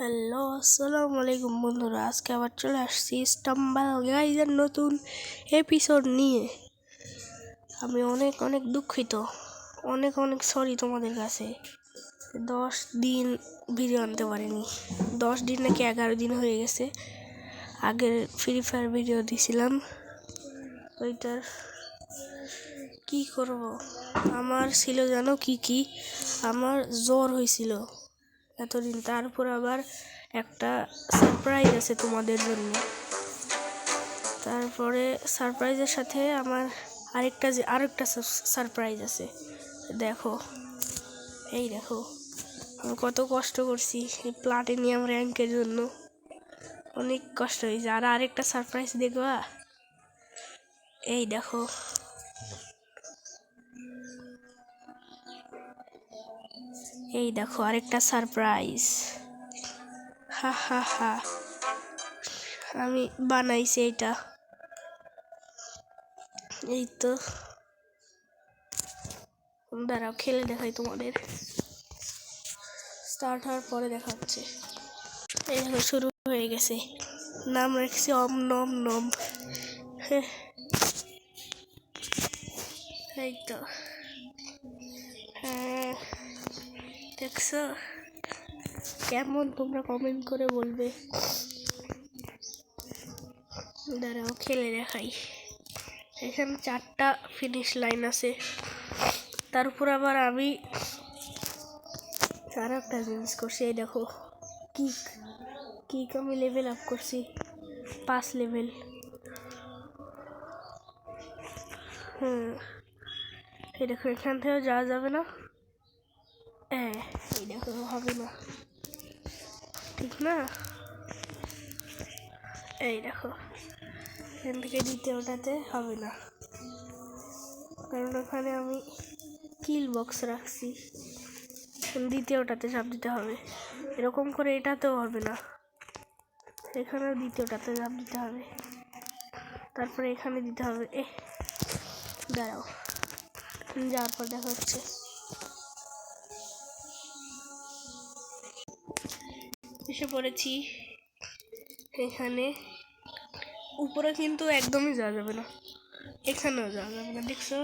Hello, আসসালামু আলাইকুম বন্ধুরা। আজকে আবার চলে আসছি স্টাম্বল গাইজের নতুন এপিসোড নিয়ে। আমি অনেক অনেক দুঃখিত, অনেক অনেক সরি তোমাদের কাছে। 10 দিন ভিডিও আনতে পারিনি। 10 দিন নাকি 11 দিন হয়ে গেছে। আগের ফ্রি ফায়ার ভিডিও দিছিলাম, ওইটার কি করব। আমার ছিল জানো কি আমার জ্বর হয়েছিল এতদিন। তারপর আবার একটা সারপ্রাইজ আছে তোমাদের জন্য। তারপরে সারপ্রাইজের সাথে আমার আরেকটা সারপ্রাইজ আছে। দেখো, এই দেখো আমি কত কষ্ট করছি এই প্লাটিনিয়াম র্যাঙ্কের জন্য। অনেক কষ্ট হয়েছে। আর আরেকটা সারপ্রাইজ দেখবা, এই দেখো। এই দেখো আরেকটা সারপ্রাইজ। হা হা হা, আমি বানাইছি এটা। এই তো, দাঁড়াও খেলে দেখাই তোমাদের। স্টার্ট হওয়ার পরে দেখা হচ্ছে। এই দেখো শুরু হয়ে গেছে। নাম রাখছি অম নম নম। এই তো, হ্যাঁ দেখছো কেমন, তোমরা কমেন্ট করে বলবে। দাঁড়াও খেলে দেখাই। এখানে 4টা ফিনিশ লাইন আছে। তার উপর আবার আমি আর একটা জিনিস করছি। এই দেখো কিক আমি লেভেল আপ করছি 5 লেভেল। এই দেখো এখান থেকেও যাওয়া যাবে না। এই দেখো হবে না, ঠিক না? এই দেখো এখান থেকে দ্বিতীয়টাতে হবে না, কারণ ওখানে আমি কিল বক্স রাখছি। দ্বিতীয়টাতে চাপ দিতে হবে। এরকম করে এটাতেও হবে না, এখানেও দ্বিতীয়টাতে চাপ দিতে হবে। তারপরে এখানে দিতে হবে। দাঁড়াও, যাওয়ার পর দেখা হচ্ছে। এসে পড়েছি এখানে। উপরে কিন্তু একদমই যাওয়া যাবে না, এখানেও যাওয়া যাবে না, দেখছো?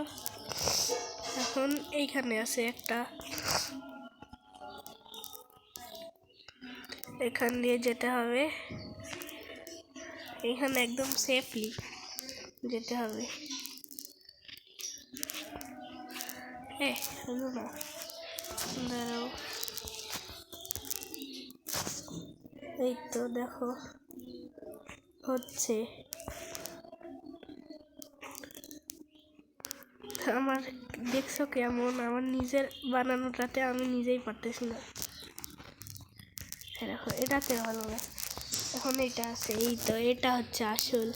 এখন এইখানে আছে একটা, এখান দিয়ে যেতে হবে। এখানে একদম সেফলি যেতে হবে। হলো না, দাঁড়াও। এই তো দেখো হচ্ছে। আমার দেখছো কেমন, আমার নিজের বানানোটাতে আমি নিজেই পারতেছি না। দেখো এটাতে ভালো না, এখন এটা আছে। এই তো এটা হচ্ছে আসল,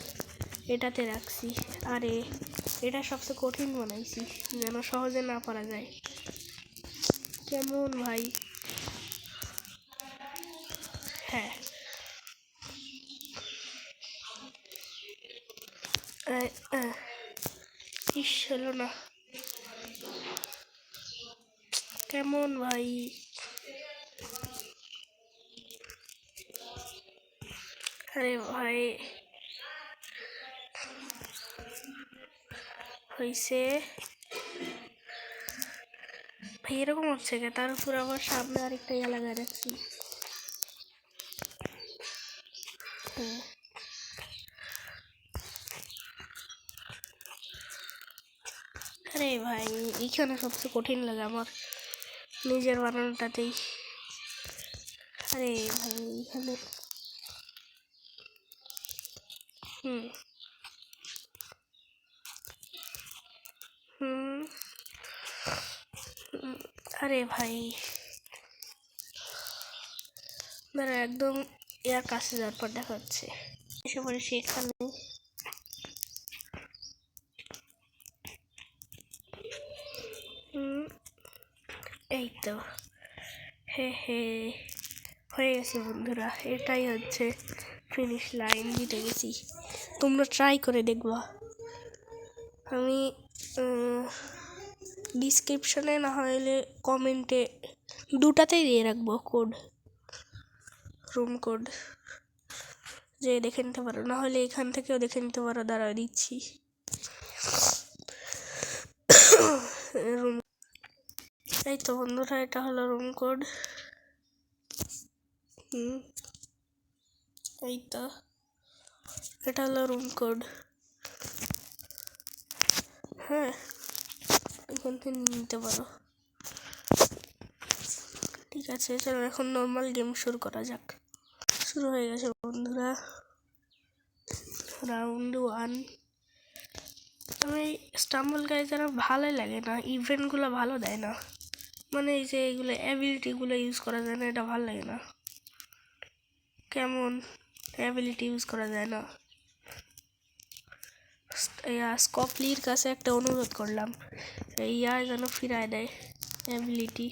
এটাতে রাখছি। আরে এটা সবচেয়ে কঠিন বানাইছি যেন সহজে না পারা যায়। কেমন ভাই? হ্যাঁ, ইস হলো না, কেমন ভাই? আরে ভাই হয়েছে ভাই, এরকম হচ্ছে কে? তার উপর আবার সামনে আরেকটা লাগায় রাখছি। আরে ভাই এইখানে সবচেয়ে কঠিন লাগে আমার নিজের বানানোটাতেই। আরে ভাই এইখানে আরে ভাই দাঁড়া, একদম এর কাছে যাওয়ার পর দেখা হচ্ছে। এসে পড়েছি এখানে। এই তো হয়ে গেছে বন্ধুরা, এটাই হচ্ছে ফিনিশ লাইন, জিতে গেছি। তোমরা ট্রাই করে দেখবা। আমি ডিসক্রিপশনে না হলে কমেন্টে দুটাতেই দিয়ে রাখবো কোড। রুম কোড, যে দেখে নিতে পারো, না হলে এখান থেকেও দেখে নিতে পারো। দাঁড়াও দিচ্ছি রুম। এই তো বন্ধুরা, এটা হলো রুম কোড। এই তো এটা হলো রুম কোড। হ্যাঁ, এখান থেকে নিতে পারো। ঠিক আছে, চলো এখন নর্মাল গেম শুরু করা যাক। শুরু হয়ে গেছে বন্ধুরা, রাউন্ড 1। আমি স্টাম্বল গাইজ আর ভালোই লাগে না, ইভেন্টগুলো ভালো দেয় না, মানে এই যে এইগুলো অ্যাবিলিটিগুলো ইউজ করা যায় না, এটা ভালো লাগে না। কেমন অ্যাবিলিটি ইউজ করা যায় না। স্কপলির কাছে একটা অনুরোধ করলাম, ইয়ার যেন ফিরায় দেয় অ্যাবিলিটি।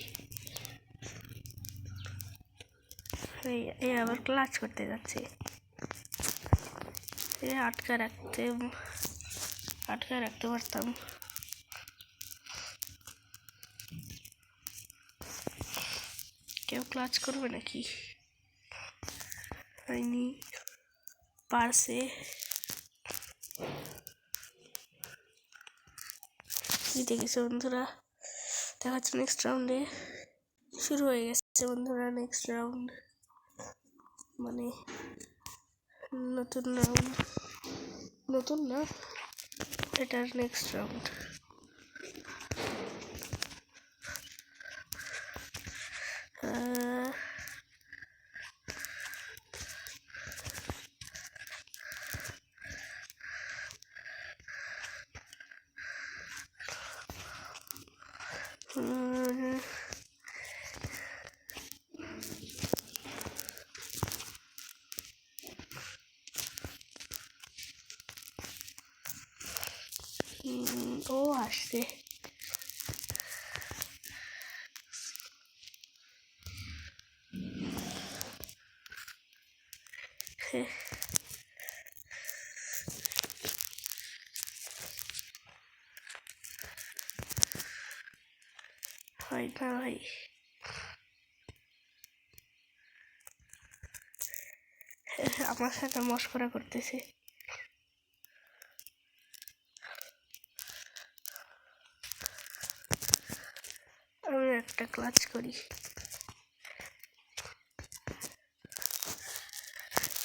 এই আবার ক্লাচ করতে যাচ্ছে, আটকা রাখতে পারতাম। কেউ ক্লাচ করবে নাকি? হয়নি, পারছে। জিতে গেছে বন্ধুরা, দেখা যাচ্ছে নেক্সট রাউন্ডে। শুরু হয়ে গেছে বন্ধুরা নেক্সট রাউন্ড, মানে নতুন রাউন্ড, নতুন না, এটার নেক্সট রাউন্ড। ও আসছে, হয় না ভাই। আমার সাথে মশকরা করতেছে। আমি একটা ক্লাচ করি,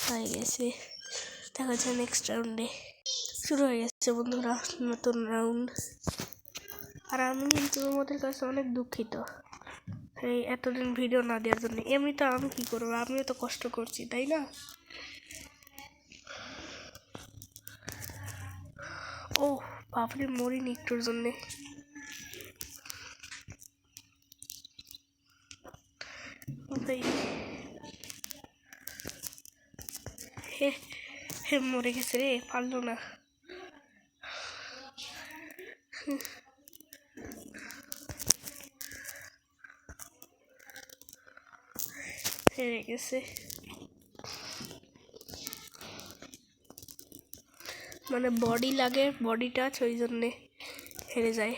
হয়ে গেছে। দেখা যাচ্ছে নেক্সট রাউন্ডে। শুরু হয়ে গেছে বন্ধুরা নতুন রাউন্ড। আর আমি কিন্তু তোমাদের কাছে অনেক দুঃখিত এই এতদিন ভিডিও না দেওয়ার জন্য। এমনি তো আমি কি করবো, আমিও তো কষ্ট করছি, তাই না? ও বাপরে, মরিনি একটুর জন্যে। হে মরে গেছে রে, পারলো না। হেরে গেছে, মানে বডি লাগে, বডি টাচ, ওই জন্যে হেরে যায়।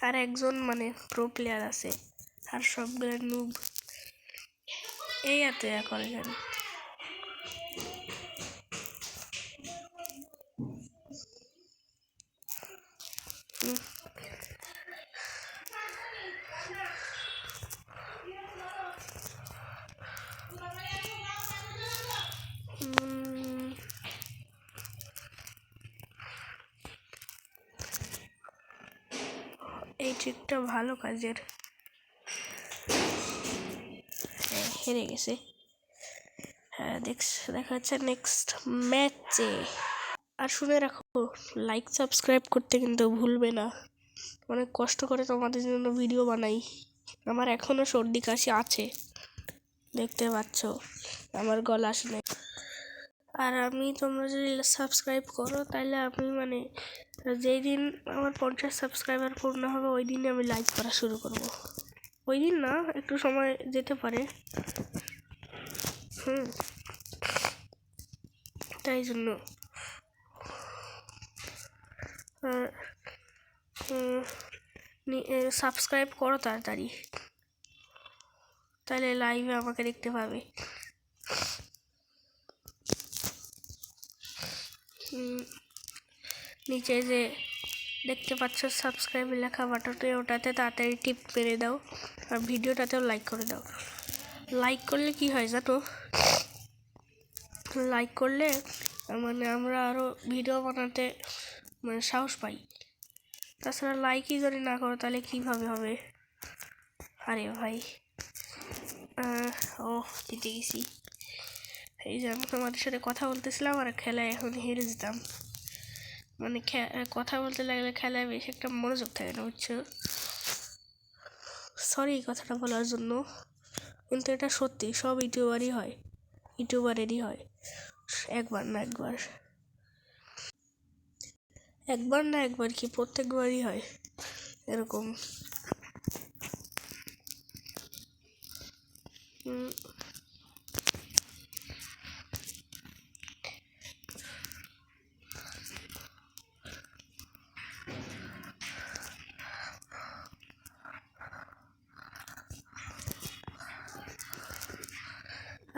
আর একজন মানে প্রো প্লেয়ার আছে, আর সবগুলো নুব। এই এত করে কেন? এই ট্রিকটা ভালো কাজের। হেরে গেছে। হ্যাঁ, দেখা যাচ্ছে নেক্সট ম্যাচে। আর শুনে রাখো, লাইক সাবস্ক্রাইব করতে কিন্তু ভুলবে না। অনেক কষ্ট করে তোমাদের জন্য ভিডিও বানাই। আমার এখনো সর্দি কাশি আছে, দেখতে পাচ্ছ, আমার গলা শুনে। আর আমি, তোমরা যদি সাবস্ক্রাইব করো তাহলে আমি মানে যেই দিন আমার 50 সাবস্ক্রাইবার পূর্ণ হবে ওই দিনে আমি লাইভ করা শুরু করব। ওই দিন না, একটু সময় যেতে পারে। তাই জন্য আর সাবস্ক্রাইব করো তাড়াতাড়ি, তাহলে লাইভে আমাকে দেখতে পাবে। নিচে যে দেখতে পাচ্ছ সাবস্ক্রাইব লেখা বাটনটা, ওটাতে তাড়াতাড়ি টিপ মেরে দাও, আর ভিডিওটাতেও লাইক করে দাও। লাইক করলে কি হয় জানো, লাইক করলে মানে আমরা আরও ভিডিও বানাতে মানে সাহস পাই। তাছাড়া লাইকই যদি না করো তাহলে কীভাবে হবে? আরে ভাই ও জিতে গেছি। এই যে আমি তোমাদের সাথে কথা বলতেছিলাম আর খেলায় এখন হেরে যেতাম। মানে কথা বলতে লাগলে খেলায় বেশি একটা মনোযোগ থাকে না, বুঝছো? সরি কথাটা বলার জন্য, কিন্তু এটা সত্যি, সব ইউটিউবারেরই হয় একবার না একবার কি প্রত্যেকবারই হয় এরকম।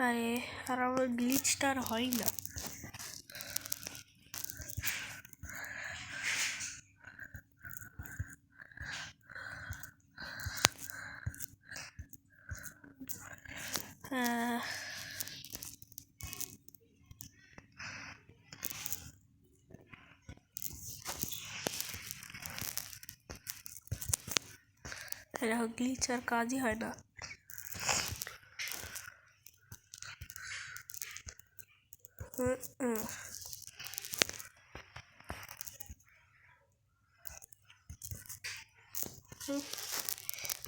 আরে আর আমার গ্লিচটা আর হয় না। দেখো গ্লিচ আর কাজই হয় না।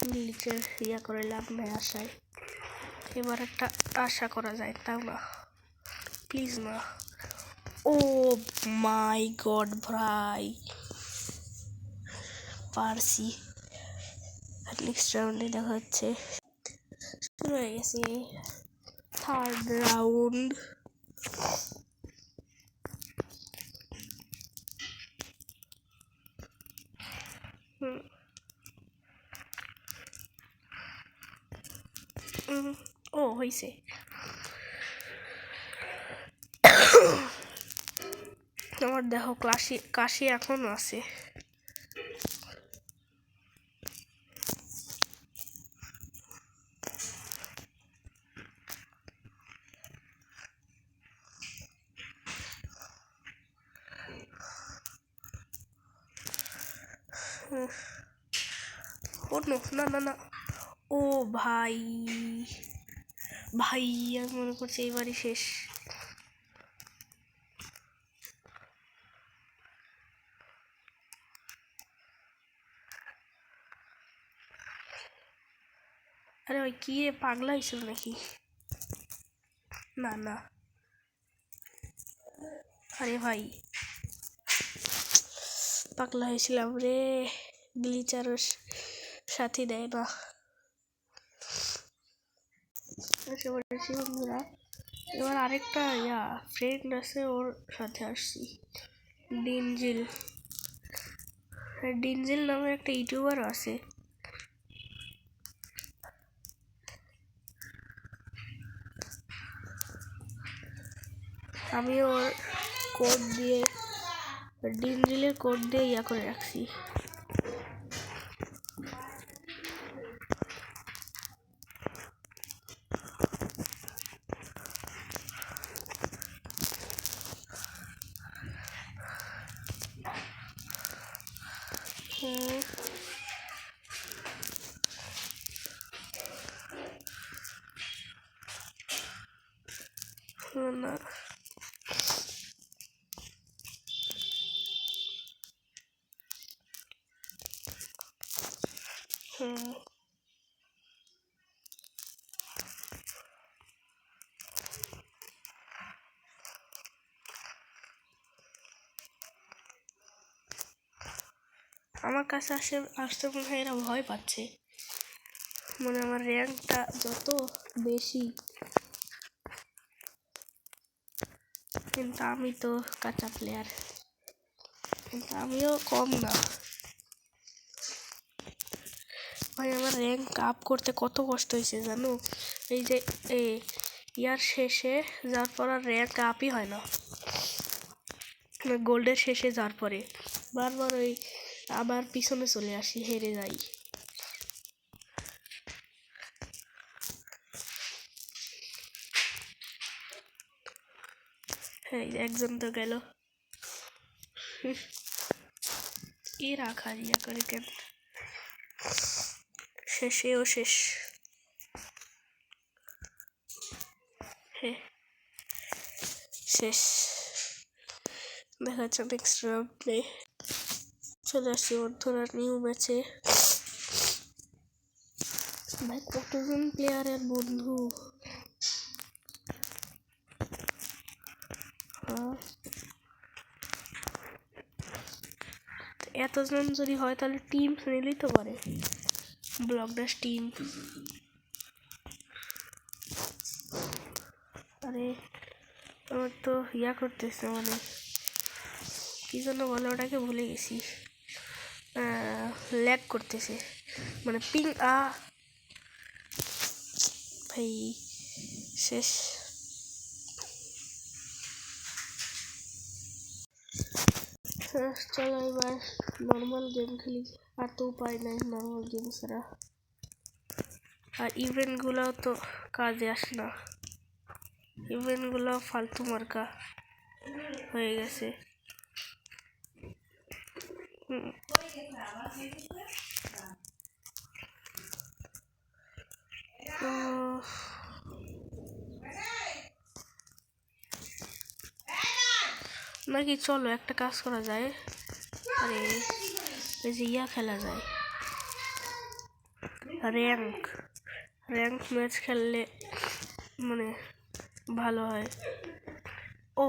গ্লিচের ইয়া করে লাভ নেই আশায়, এবার একটা আশা করা যায়, তাও না, প্লিজ না। ও মাই গড ভাই, পারছি। নেক্সট রাউন্ডে দেখা হচ্ছে, শুরু হয়ে গেছে থার্ড রাউন্ড। ও হয়েছে। আমার দেখো কাশি এখনো আছে। ও না, ও ভাই ভাই, আমি মনে করছি এইবারই শেষ। আরে ওই কি রে, পাগলা হয়েছিল নাকি? না আরে ভাই পাগলা হয়েছিলাম রে, গ্লিচার সাথে দেয় না। বন্ধুরা, এবার আরেকটা ফ্রেন্ড আছে, ওর সাথে আসছি, ডিনজিল নামে একটা ইউটিউবার আছে। আমি ওর কোড দিয়ে, ডিনজিলের কোড দিয়ে ইয়া করে রাখছি। না আমার কাছে আসতে মনে হয় এরা ভয় পাচ্ছে, মানে আমার র্যাঙ্কটা যত বেশি, কিন্তু আমি তো কাঁচা প্লেয়ার, কিন্তু আমিও কম না ভাই। আমার র্যাঙ্ক আপ করতে কত কষ্ট হয়েছে জানো? এই যে ইয়ার শেষে যার পর আর র্যাঙ্ক আপই হয় না, গোল্ডের শেষে যার পরে বারবার ওই আবার পিছনে চলে আসি, হেরে যাই। হ্যাঁ, একজন তো গেল। কি রাখা ইয়া করে কেন, শেষেও শেষ। হ্যাঁ শেষ, দেখা যাচ্ছে নেক্সট রাউন্ডে চলে আসছি বন্ধুরা নিউ ম্যাচে। ভাই কতজন প্লেয়ারের বন্ধু, এতজন যদি হয় তাহলে টিম নিলেই তো পারে, ব্লক ড্যাশ টিম। আরে আমার তো ইয়া করতেছে, মানে কি জন্য বলে ওটাকে ভুলে গেছি, ল্যাগ করতেছে, মানে পিং। ভাই শেষ। চলো এবার নর্মাল গেম খেলি, আর তো উপায় নাই নর্মাল গেম ছাড়া। আর ইভেন্টগুলোও তো কাজে আসে না, ইভেন্টগুলো ফালতু মার্কা হয়ে গেছে। নাকি চলো একটা কাজ করা যায়, আরে এই যে ইয়া খেলা যায়, র্যাঙ্ক ম্যাচ খেললে মানে ভালো হয়। ও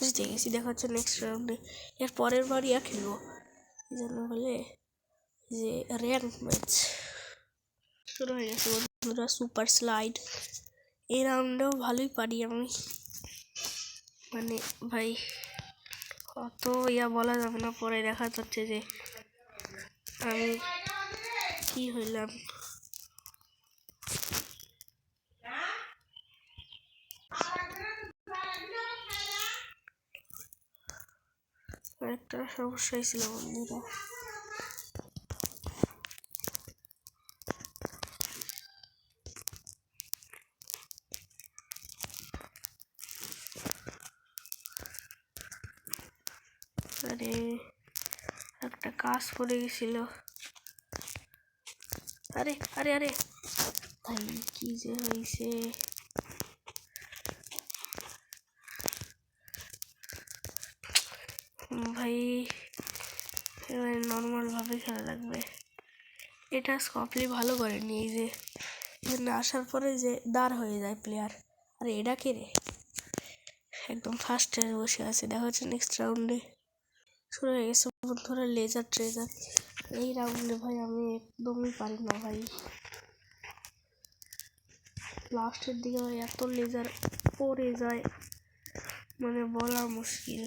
জিতে গেছি, দেখা হচ্ছে নেক্সট রাউন্ডে। এর পরের বার ইয়া খেলবো, এই জন্য বলে যে র্যাঙ্ক ম্যাচ শুরু হয়ে গেছে বন্ধুরা। সুপার স্লাইড এই রাউন্ডেও ভালোই পারি আমি, মানে ভাই অত ইয়া বলা যাবে না, পরে দেখা যাচ্ছে যে আমি কি হইলাম। একটা সমস্যা ছিল বন্ধুরা, আরে একটা কাজ পড়ে গেছিল। আরে আরে আরে ভাই কি যে হয়েছে, ভাই এবার নর্মাল ভাবে খেলা লাগবে। এটা স্কপলি ভালো করেনি, এই যে এখানে আসার পরে যে দাঁড় হয়ে যায় প্লেয়ার। আরে এটা কে রে, একদম ফার্স্টে বসে আছে। দেখা হচ্ছে নেক্সট রাউন্ডে শুরু হয়ে গেছে বন্ধুরা, লেজার ট্রেজার। এই রাউন্ডে ভাই আমি একদমই পারি না ভাই, লাস্টের দিকে এত লেজার পড়ে যায় মানে বলা মুশকিল।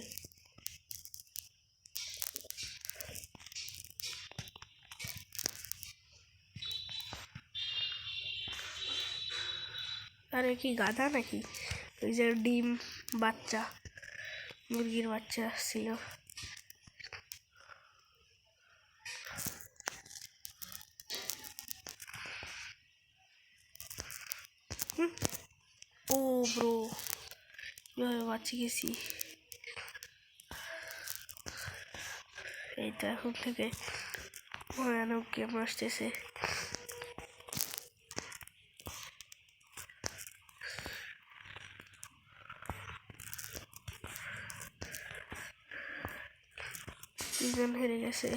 আরে কি গাধা নাকি, ওই যে ডিম বাচ্চা, মুরগির বাচ্চা ছিল। ও ব্রো কীভাবে বাঁচি গেছি। এই তো এখন থেকে ভয়ানক গেম আসতেছে। দুজন হেরে গেছে।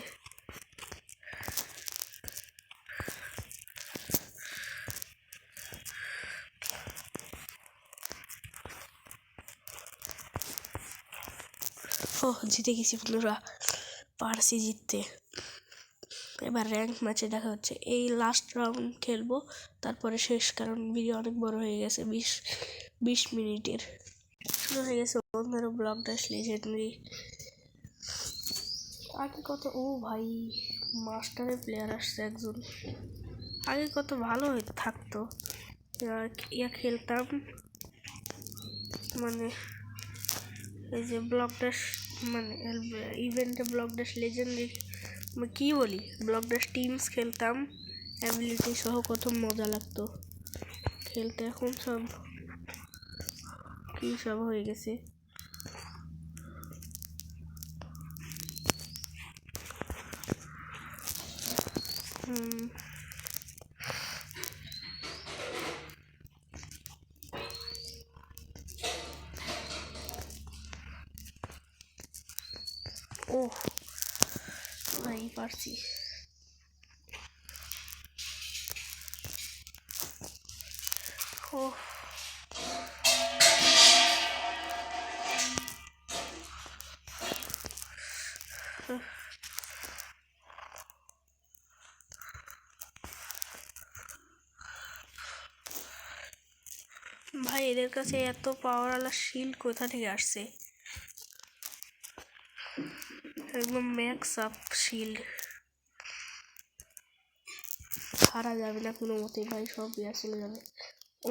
ও জিতে গেছি বন্ধুরা, পারছি জিততে। এবার র্যাঙ্ক ম্যাচে দেখা হচ্ছে। এই লাস্ট রাউন্ড খেলবো, তারপরে শেষ, কারণ ভিডিও অনেক বড় হয়ে গেছে, 20 মিনিটের। শুরু হয়ে গেছে বন্ধুরা ব্লক ড্যাশ লেজেন্ডারি। আগে কত, ও ভাই মাস্টারের প্লেয়ার আসছে একজন। আগে কত ভালো থাকতো, ইয়া খেলতাম, মানে এই যে ব্লক ড্যাশ, মানে ইভেন্টে ব্লক ড্যাশ লেজেন্ডারি কি বলি, ব্লক ড্যাশ টিমস খেলতাম অ্যাবিলিটি সহ, কত মজা লাগতো খেলতে। এখন সব কি সব হয়ে গেছে। ও ভাই পারছি। ও ভাই এদের কাছে এত পাওয়ারওয়ালা শিল্ড কোথা থেকে আসছে? একদম ম্যাক্স আপ শিল্ড, হারা যাবে না কোনো মতেই ভাই, সব ইয়া চলে যাবে।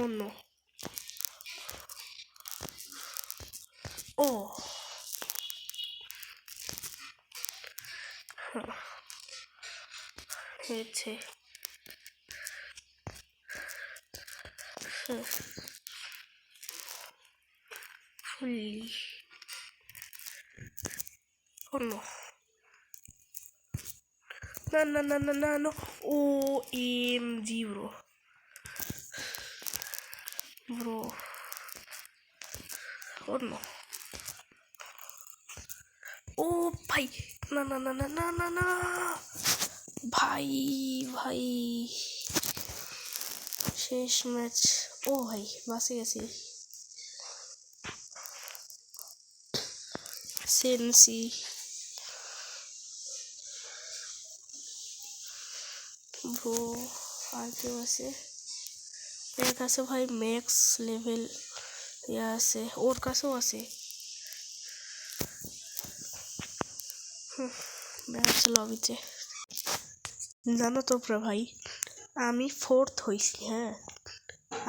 অন্য ও হয়েছে। ফুললি অন্য না না না না না না, ও এম জি ব্রো ব্রো অন্য। ও ভাই না না না না না না না ভাই, ভাই শেষ ম্যাচ। ও ভাই বাঁচে গেছি। সেন্সি ব্রো, আর কেউ আছে? এর কাছে ভাই ম্যাক্স লেভেল ইয়া আছে, ওর কাছেও আছে। দেখাচ্ছে লবিতে। জানো তো ভাই, আমি 4th হয়েছি, হ্যাঁ,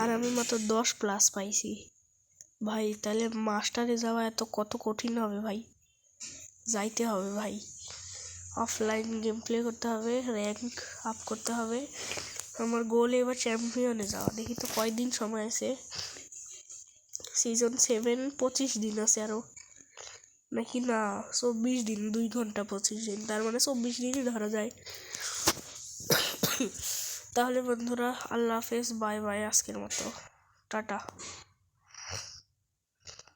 আর আমি মাত্র 10+ পাইছি ভাই। তাহলে মাস্টারে যাওয়া এত কত কঠিন হবে ভাই। যাইতে হবে ভাই, অফলাইন গেম প্লে করতে হবে, র্যাঙ্ক আপ করতে হবে। আমার গোল এবার চ্যাম্পিয়নে যাওয়া। দেখি তো কয়দিন সময় আছে। সিজন 7 25 দিন আছে আরও, নাকি না 24 দিন, 2 ঘন্টা 25 দিন, তার মানে 24 দিনই ধরা যায়। তাহলে বন্ধুরা আল্লাহ হাফেজ, বাই বাই, আজকের মতো টাটা।